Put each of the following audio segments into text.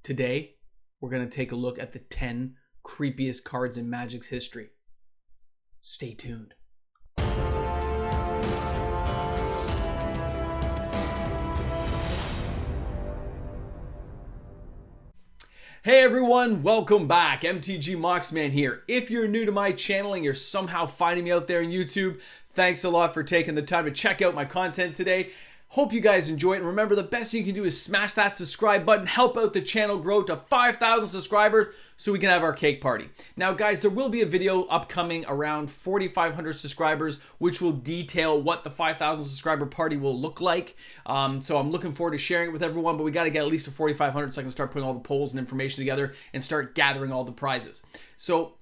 Today, we're going to take a look at the 10 creepiest cards in Magic's history. Stay tuned. Hey everyone, welcome back. MTG Moxman here. If you're new to my channel and you're somehow finding me out there on YouTube, thanks a lot for taking the time to check out my content today. Hope you guys enjoy it. And remember, the best thing you can do is smash that subscribe button, help out the channel grow to 5,000 subscribers so we can have our cake party. Now guys, there will be a video upcoming around 4,500 subscribers, which will detail what the 5,000 subscriber party will look like. So I'm looking forward to sharing it with everyone, but we got to get at least to 4,500 so I can start putting all the polls and information together and start gathering all the prizes. So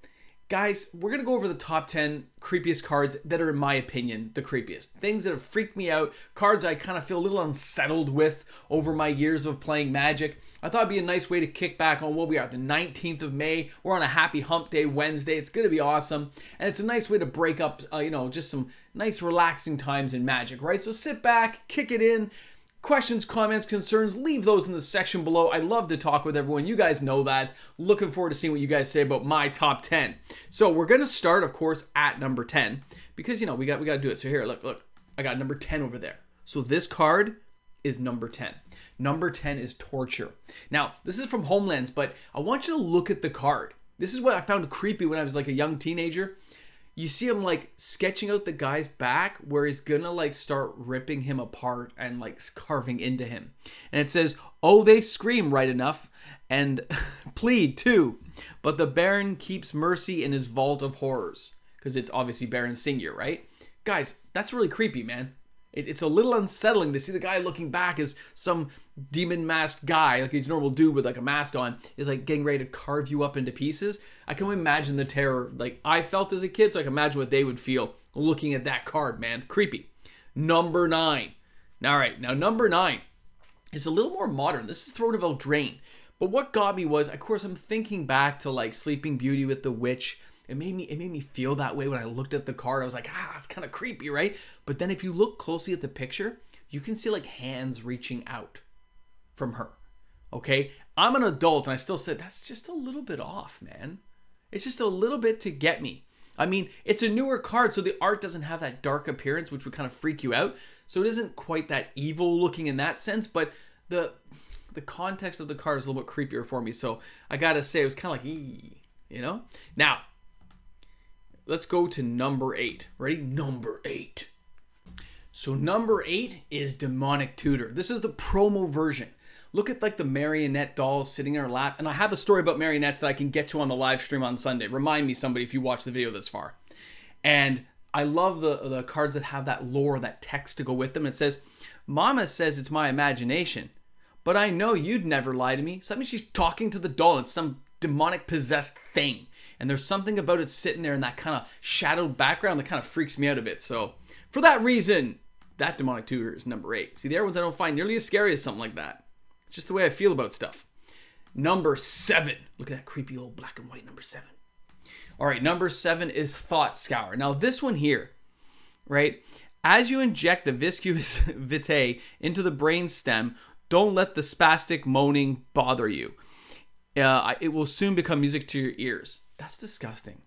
guys, we're going to go over the top 10 creepiest cards that are, in my opinion, the creepiest. Things that have freaked me out, cards I kind of feel a little unsettled with over my years of playing Magic. I thought it'd be a nice way to kick back on what we are, the 19th of May. We're on a happy hump day Wednesday. It's going to be awesome. And it's a nice way to break up, just some nice relaxing times in Magic, right? So sit back, kick it in. Questions, comments, concerns, leave those in the section below. I love to talk with everyone. You guys know that. Looking forward to seeing what you guys say about my top 10. So we're going to start, of course, at number 10 because, we got to do it. So here, look. I got number 10 over there. So this card is number 10. Number 10 is Torture. Now, this is from Homelands, but I want you to look at the card. This is what I found creepy when I was like a young teenager. You see him like sketching out the guy's back where he's gonna like start ripping him apart and like carving into him. And it says, "Oh, they scream right enough and plead too, but the Baron keeps mercy in his vault of horrors." Because it's obviously Baron singular, right? Guys, that's really creepy, man. It's a little unsettling to see the guy looking back as some demon masked guy, like he's a normal dude with like a mask on, is like getting ready to carve you up into pieces. I can imagine the terror like I felt as a kid, so I can imagine what they would feel looking at that card, man. Creepy. Number 9. All right, now number 9 is a little more modern. This is Throne of Eldraine. But what got me was, of course, I'm thinking back to like Sleeping Beauty with the Witch. It made me feel that way when I looked at the card. I was like, that's kind of creepy, right? But then if you look closely at the picture, you can see like hands reaching out from her. Okay? I'm an adult and I still said, that's just a little bit off, man. It's just a little bit to get me. I mean, it's a newer card, so the art doesn't have that dark appearance, which would kind of freak you out. So it isn't quite that evil looking in that sense, but the context of the card is a little bit creepier for me. So I gotta say, it was kind of like, Now, let's go to number 8. Ready? Number 8. So number 8 is Demonic Tutor. This is the promo version. Look at like the marionette doll sitting in her lap. And I have a story about marionettes that I can get to on the live stream on Sunday. Remind me, somebody, if you watch the video this far. And I love the cards that have that lore, that text to go with them. It says, "Mama says it's my imagination, but I know you'd never lie to me." So that means she's talking to the doll. It's some demonic possessed thing. And there's something about it sitting there in that kind of shadowed background that kind of freaks me out a bit. So for that reason, that Demonic Tutor is number 8. See, the other ones I don't find nearly as scary as something like that. It's just the way I feel about stuff. Number 7. Look at that creepy old black and white number 7. All right, number 7 is Thought Scour. Now this one here, right? As you inject the viscous vitae into the brain stem, don't let the spastic moaning bother you. It will soon become music to your ears. That's disgusting.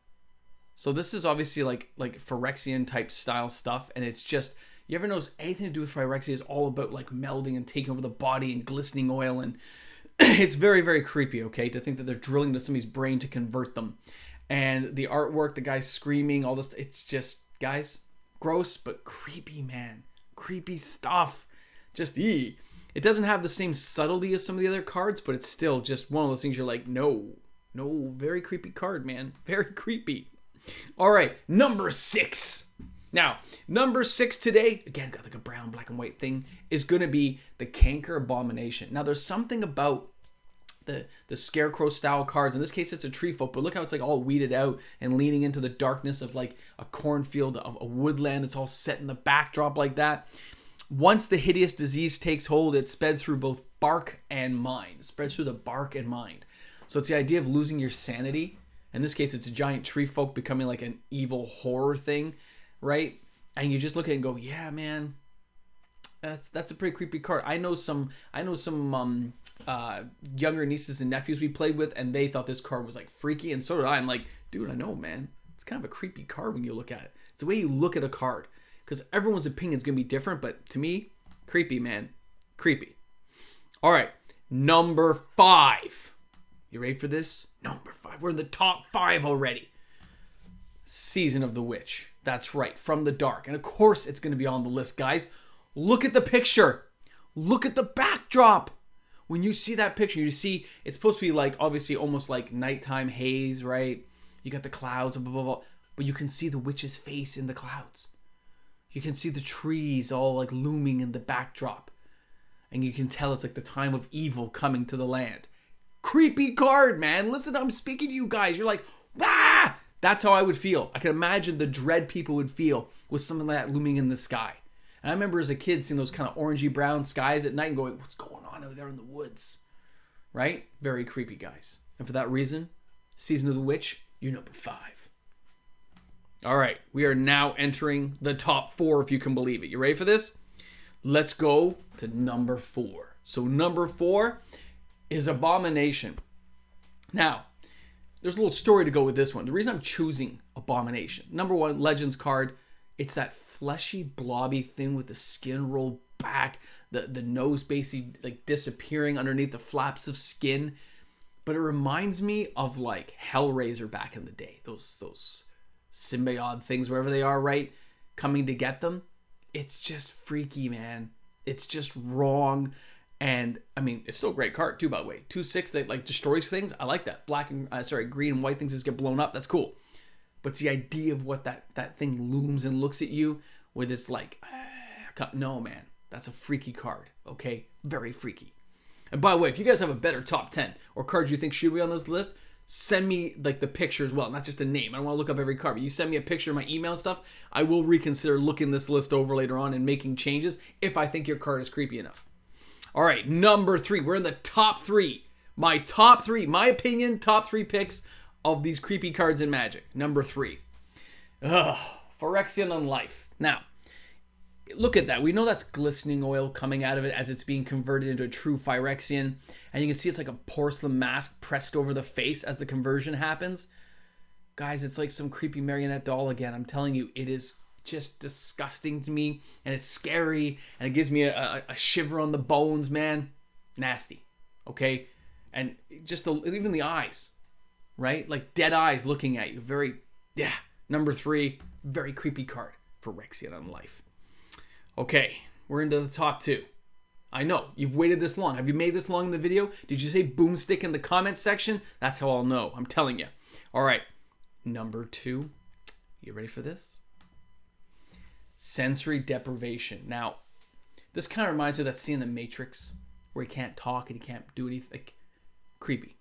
So this is obviously like Phyrexian type style stuff, and it's just, you ever notice anything to do with Phyrexia is all about like melding and taking over the body and glistening oil, and it's very, very creepy, okay, to think that they're drilling into somebody's brain to convert them. And the artwork, the guy screaming, all this, it's just, guys, gross but creepy, man. Creepy stuff. Just, It doesn't have the same subtlety as some of the other cards, but it's still just one of those things you're like, no, very creepy card, man. Very creepy. All right, number 6. Now, number 6 today, again, got like a brown, black, and white thing, is going to be the Canker Abomination. Now, there's something about the Scarecrow style cards. In this case, it's a tree folk, but look how it's like all weeded out and leaning into the darkness of like a cornfield, of a woodland. It's all set in the backdrop like that. Once the hideous disease takes hold, it spreads through both bark and mind. It spreads through the bark and mind. So it's the idea of losing your sanity. In this case, it's a giant tree folk becoming like an evil horror thing, right? And you just look at it and go, yeah, man, that's a pretty creepy card. I know some younger nieces and nephews we played with, and they thought this card was like freaky, and so did I. I'm like, dude, I know, man. It's kind of a creepy card when you look at it. It's the way you look at a card, because everyone's opinion is going to be different, but to me, creepy, man. Creepy. All right, number 5. You ready for this? Number 5. We're in the top 5 already. Season of the Witch. That's right, From the Dark. And of course, it's going to be on the list, guys. Look at the picture. Look at the backdrop. When you see that picture, you see it's supposed to be like, obviously, almost like nighttime haze, right? You got the clouds, blah, blah, blah. But you can see the witch's face in the clouds. You can see the trees all like looming in the backdrop. And you can tell it's like the time of evil coming to the land. Creepy card, man. Listen, I'm speaking to you guys. You're like, ah! That's how I would feel. I can imagine the dread people would feel with something like that looming in the sky. And I remember as a kid seeing those kind of orangey brown skies at night and going, what's going on over there in the woods? Right? Very creepy, guys. And for that reason, Season of the Witch, you're number 5. All right, we are now entering the top 4, if you can believe it. You ready for this? Let's go to number 4. So number 4 is Abomination. Now, there's a little story to go with this one. The reason I'm choosing Abomination, number 1, Legends card. It's that fleshy, blobby thing with the skin rolled back, the nose basically like disappearing underneath the flaps of skin. But it reminds me of like Hellraiser back in the day. Those symbiote things, wherever they are, right? Coming to get them. It's just freaky, man. It's just wrong. And I mean, it's still a great card too, by the way. 2/6 that like destroys things. I like that. Green and white things just get blown up. That's cool. But it's the idea of what that thing looms and looks at you with its like, no, man, that's a freaky card. Okay, very freaky. And by the way, if you guys have a better top 10 or cards you think should be on this list, send me like the picture as well, not just a name. I don't want to look up every card, but you send me a picture of my email and stuff. I will reconsider looking this list over later on and making changes if I think your card is creepy enough. All right, number 3. We're in the top 3. My opinion, top 3 picks of these creepy cards in Magic. Number 3. Phyrexian Unlife. Now, look at that. We know that's glistening oil coming out of it as it's being converted into a true Phyrexian. And you can see it's like a porcelain mask pressed over the face as the conversion happens. Guys, it's like some creepy marionette doll again. I'm telling you, it is just disgusting to me. And it's scary. And it gives me a shiver on the bones, man. Nasty. Okay? And just even the eyes. Right? Like dead eyes looking at you. Very, number 3. Very creepy card for Phyrexian Unlife. Okay, we're into the top 2. I know, you've waited this long. Have you made this long in the video? Did you say boomstick in the comments section? That's how I'll know. I'm telling you. All right, number 2. You ready for this? Sensory Deprivation. Now, this kind of reminds me of that scene in The Matrix where he can't talk and he can't do anything. Like, creepy.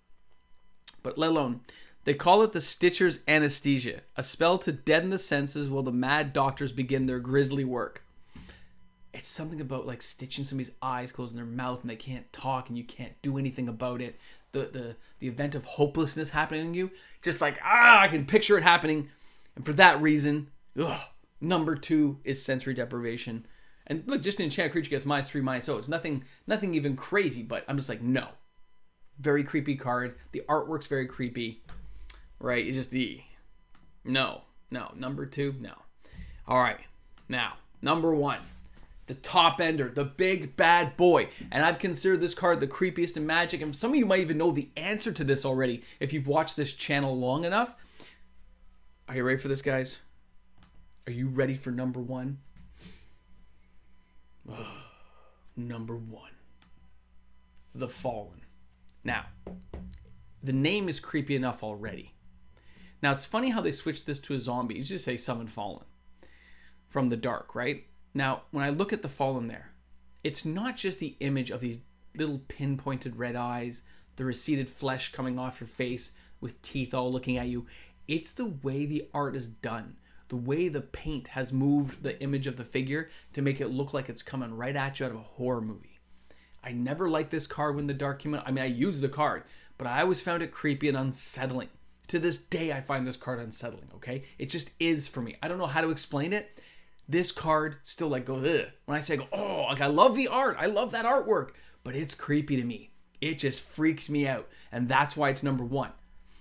But let alone, they call it the Stitcher's Anesthesia, a spell to deaden the senses while the mad doctors begin their grisly work. It's something about like stitching somebody's eyes closed in their mouth and they can't talk and you can't do anything about it. The event of hopelessness happening to you. Just like, I can picture it happening. And for that reason, number 2 is Sensory Deprivation. And look, just an enchanted creature gets -3/-0. It's nothing even crazy, but I'm just like, no. Very creepy card. The artwork's very creepy. Right? It's just no. Number 2, no. All right. Now, number 1. The top ender, the big bad boy. And I've considered this card the creepiest in Magic. And some of you might even know the answer to this already if you've watched this channel long enough. Are you ready for this, guys? Are you ready for number 1? Number 1. The Fallen. Now, the name is creepy enough already. Now, it's funny how they switched this to a zombie. You just say Summon Fallen from the dark, right? Now, when I look at the Fallen there, it's not just the image of these little pinpointed red eyes, the receded flesh coming off your face with teeth all looking at you. It's the way the art is done, the way the paint has moved the image of the figure to make it look like it's coming right at you out of a horror movie. I never liked this card when the dark came out. I mean, I used the card, but I always found it creepy and unsettling. To this day, I find this card unsettling, okay? It just is for me. I don't know how to explain it. This card still like goes, ugh. When I say, oh, like I love the art. I love that artwork. But it's creepy to me. It just freaks me out. And that's why it's number one.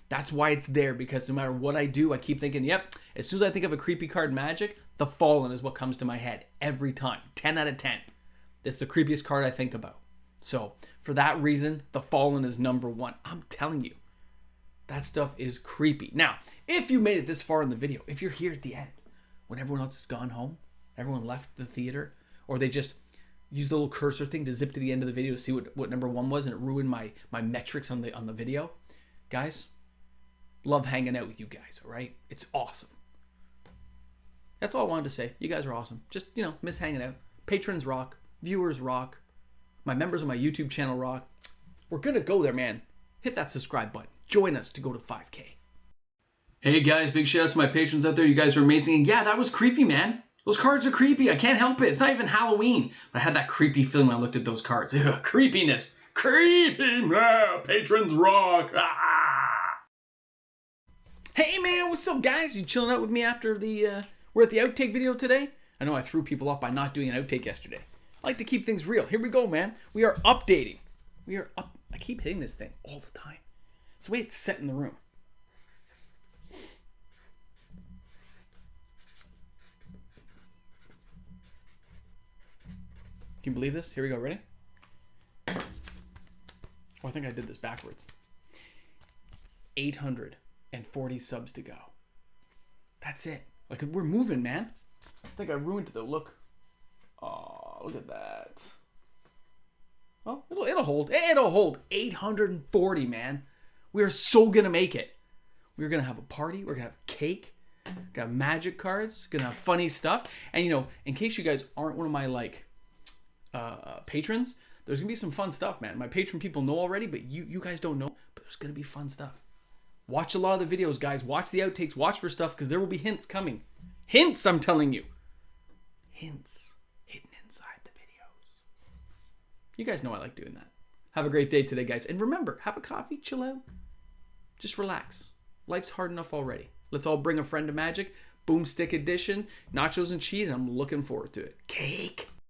That's why it's there, because no matter what I do, I keep thinking, yep, as soon as I think of a creepy card in Magic, the Fallen is what comes to my head every time. 10 out of 10. It's the creepiest card I think about. So for that reason, the Fallen is number one. I'm telling you, that stuff is creepy. Now, if you made it this far in the video, if you're here at the end, when everyone else has gone home, everyone left the theater, or they just used the little cursor thing to zip to the end of the video to see what number one was, and it ruined my metrics on the video, guys, love hanging out with you guys, all right? It's awesome. That's all I wanted to say. You guys are awesome. Just, miss hanging out. Patrons rock. Viewers rock. My members on my YouTube channel rock. We're going to go there, man. Hit that subscribe button. Join us to go to 5K. Hey, guys. Big shout out to my patrons out there. You guys are amazing. And yeah, that was creepy, man. Those cards are creepy. I can't help it. It's not even Halloween. But I had that creepy feeling when I looked at those cards. Ugh, creepiness. Creepy, man. Patrons rock. Ah. Hey, man. What's up, guys? You chilling out with me after we're at the outtake video today? I know I threw people off by not doing an outtake yesterday. I like to keep things real. Here we go, man. We are updating. We are up. I keep hitting this thing all the time. It's the way it's set in the room. Can you believe this? Here we go. Ready? Oh, I think I did this backwards. 840 subs to go. That's it. Like, we're moving, man. I think I ruined it though. Look. Oh, look at that. Well, it'll hold. It'll hold. 840, man. We are so gonna make it. We're gonna have a party. We're gonna have cake. Got magic cards. Gonna have funny stuff. And in case you guys aren't one of my patrons, there's gonna be some fun stuff, man. My patron people know already, but you guys don't know. But there's gonna be fun stuff. Watch a lot of the videos, guys. Watch the outtakes. Watch for stuff, because there will be hints coming. Hints, I'm telling you. Hints hidden inside the videos. You guys know I like doing that. Have a great day today, guys. And remember, have a coffee, chill out. Just relax. Life's hard enough already. Let's all bring a friend to Magic. Boomstick edition, nachos and cheese. I'm looking forward to it. Cake.